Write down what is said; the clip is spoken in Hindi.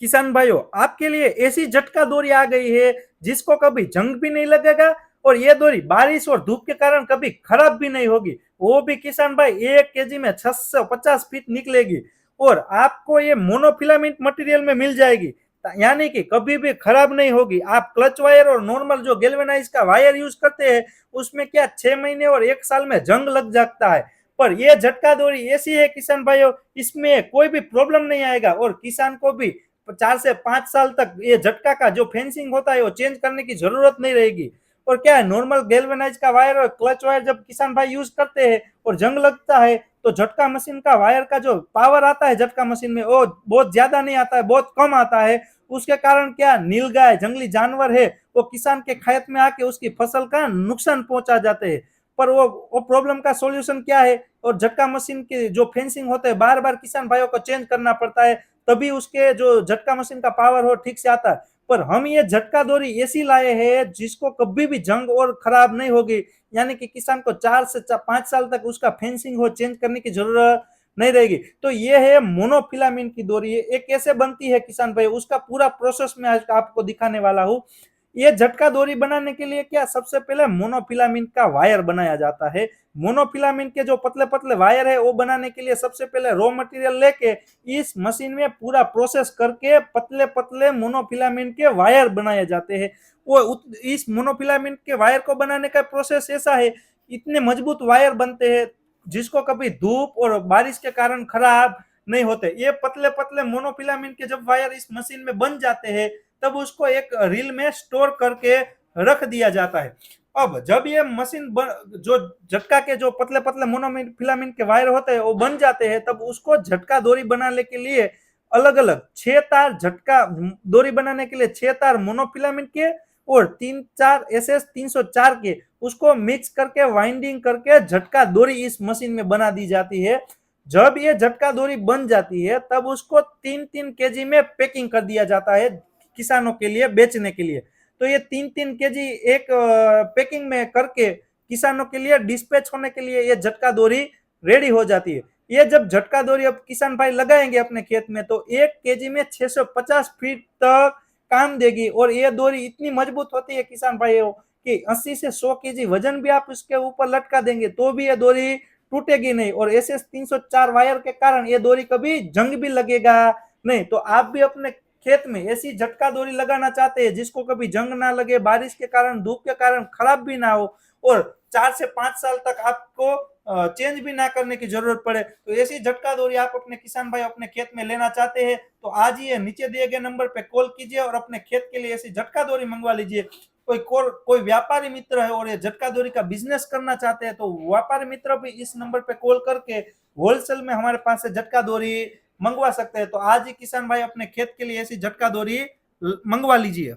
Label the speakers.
Speaker 1: किसान भाइयों, आपके लिए ऐसी झटका दोरी आ गई है जिसको कभी जंग भी नहीं लगेगा और ये दोरी बारिश और धूप के कारण कभी खराब भी नहीं होगी। वो भी किसान भाई 1 केजी में 650 फीट निकलेगी और आपको ये मोनोफिलामेंट मटेरियल में मिल जाएगी, यानी कि कभी भी खराब नहीं होगी। आप क्लच वायर और नॉर्मल जो गैल्वेनाइज का वायर यूज करते हैं उसमें क्या 6 महीने और 1 साल में जंग लग जाता है, पर ये झटका दोरी ऐसी है किसान भाइयों, इसमें कोई भी प्रॉब्लम नहीं आएगा और किसान को भी 4 से 5 साल तक ये झटका का जो फेंसिंग होता है वो चेंज करने की जरूरत नहीं रहेगी। और क्या है, नॉर्मल गैल्वेनाइज का वायर और क्लच वायर जब किसान भाई यूज करते हैं और जंग लगता है तो झटका मशीन का वायर का जो पावर आता है झटका मशीन में वो बहुत ज्यादा नहीं आता है, बहुत कम आता है। उसके कारण क्या नीलगाय जंगली जानवर है वो किसान के खेत में आके उसकी फसल का नुकसान पहुंचा जाते हैं। पर वो प्रॉब्लम का सॉल्यूशन क्या है, और झटका मशीन की जो फेंसिंग होते हैं बार बार किसान भाइयों को चेंज करना पड़ता है, तभी उसके जो झटका मशीन का पावर हो ठीक से आता है। पर हम ये झटका दोरी ऐसी लाए हैं जिसको कभी भी जंग और खराब नहीं होगी, यानी कि किसान को 4 से 5 साल तक उसका फेंसिंग हो चेंज करने की जरूरत नहीं रहेगी। तो ये है मोनोफिलामेंट की दोरी, ये कैसे बनती है किसान भाई उसका पूरा प्रोसेस मैं आज आपको दिखाने वाला हूँ। ये झटका दोरी बनाने के लिए क्या सबसे पहले मोनोफिलामेंट का वायर बनाया जाता है। मोनोफिलामेंट के जो पतले पतले वायर है वो बनाने के लिए सबसे पहले रॉ मटेरियल लेके इस मशीन में पूरा प्रोसेस करके पतले पतले मोनोफिलामेंट के वायर बनाए जाते हैं। वो इस मोनोफिलामेंट के वायर को बनाने का प्रोसेस ऐसा है, इतने मजबूत वायर बनते हैं जिसको कभी धूप और बारिश के कारण खराब नहीं होते। ये पतले पतले मोनोफिलामेंट के जब वायर इस मशीन में बन जाते हैं तब उसको एक रील में स्टोर करके रख दिया जाता है। अब जब ये मशीन जो झटका के जो पतले पतले मोनोफिलामेंट के वायर होते हैं वो बन जाते हैं, तब उसको झटका दोरी बनाने के लिए अलग अलग 6 तार झटका दोरी बनाने के लिए 6 तार मोनोफिलामेंट के और 3 4 SS 304 के उसको मिक्स करके वाइंडिंग करके झटका दोरी इस मशीन में बना दी जाती है। जब ये झटका दोरी बन जाती है तब उसको 3 3 केजी में पैकिंग कर दिया जाता है किसानों के लिए बेचने के लिए। तो ये 3 3 केजी एक पैकिंग में करके किसानों के लिए डिस्पैच होने के लिए ये झटका दोरी रेडी हो जाती है। ये जब झटका दोरी अब किसान भाई लगाएंगे अपने खेत में तो 1 केजी में 650 फीट तक काम देगी और ये दोरी इतनी मजबूत होती है किसान भाइयों कि 80 से 100 केजी वजन भी आप उसके ऊपर लटका देंगे तो भी ये दोरी टूटेगी नहीं और SS 304 वायर के कारण ये दोरी कभी जंग भी लगेगा नहीं। तो आप भी अपने खेत में ऐसी झटका दोरी लगाना चाहते हैं जिसको कभी जंग ना लगे, बारिश के कारण धूप के कारण खराब भी ना हो और 4 से 5 साल तक आपको चेंज भी ना करने की जरूरत पड़े, तो ऐसी झटका दोरी आप अपने किसान भाई अपने खेत में लेना चाहते हैं तो आज ही नीचे दिए गए नंबर पे कॉल कीजिए और अपने खेत के लिए ऐसी झटका दोरी मंगवा लीजिए। कोई व्यापारी मित्र है और ये झटका दोरी का बिजनेस करना चाहते हैं तो व्यापारी मित्र भी इस नंबर पे कॉल करके होलसेल में हमारे पास से झटका दोरी मंगवा सकते हैं। तो आज ही किसान भाई अपने खेत के लिए ऐसी झटका दोरी मंगवा लीजिए।